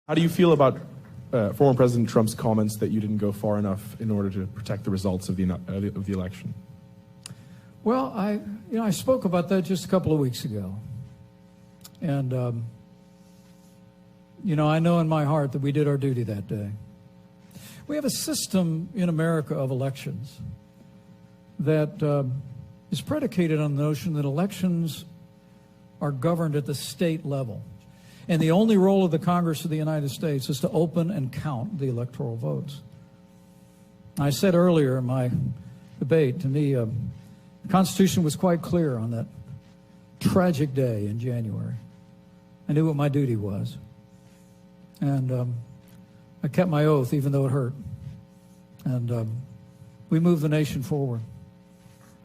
How do you feel about former President Trump's comments that you didn't go far enough in order to protect the results of the election? Well, I spoke about that just a couple of weeks ago. And, I know in my heart that we did our duty that day. We have a system in America of elections that is predicated on the notion that elections are governed at the state level. And the only role of the Congress of the United States is to open and count the electoral votes. I said earlier in my debate, to me, the Constitution was quite clear on that tragic day in January. I knew what my duty was. And I kept my oath, even though it hurt. And we moved the nation forward.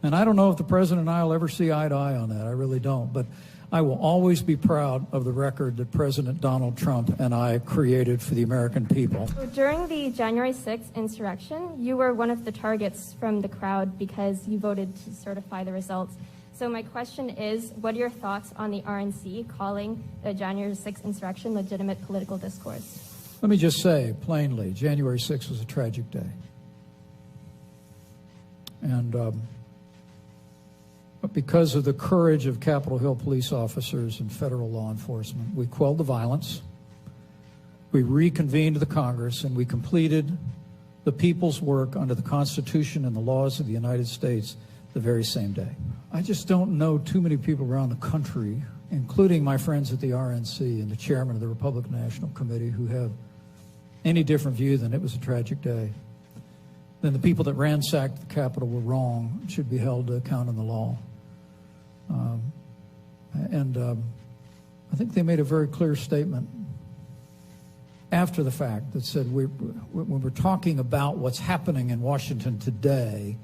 And I don't know if the President and I will ever see eye to eye on that. I really don't. But I will always be proud of the record that President Donald Trump and I created for the American people. So during the January 6th insurrection, you were one of the targets from the crowd because you voted to certify the results. So my question is, what are your thoughts on the RNC calling the January 6th insurrection legitimate political discourse? Let me just say plainly, January 6th was a tragic day. And but because of the courage of Capitol Hill police officers and federal law enforcement, we quelled the violence, we reconvened the Congress, and we completed the people's work under the Constitution and the laws of the United States the very same day. I just don't know too many people around the country, including my friends at the RNC and the chairman of the Republican National Committee, who have any different view than it was a tragic day. Then the people that ransacked the Capitol were wrong, should be held to account in the law. I think they made a very clear statement after the fact that said when we're talking about what's happening in Washington today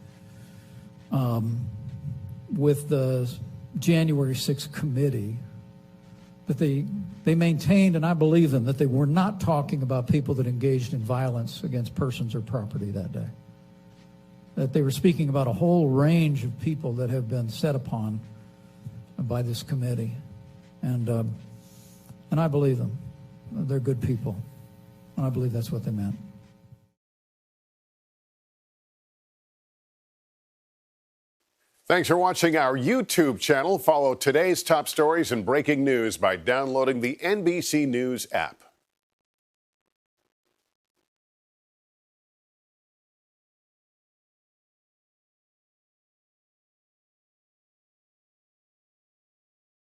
with the January 6th committee, that they maintained, and I believe them, that they were not talking about people that engaged in violence against persons or property that day. That they were speaking about a whole range of people that have been set upon by this committee. And I believe them. They're good people. And I believe that's what they meant. Thanks for watching our YouTube channel. Follow today's top stories and breaking news by downloading the NBC News app.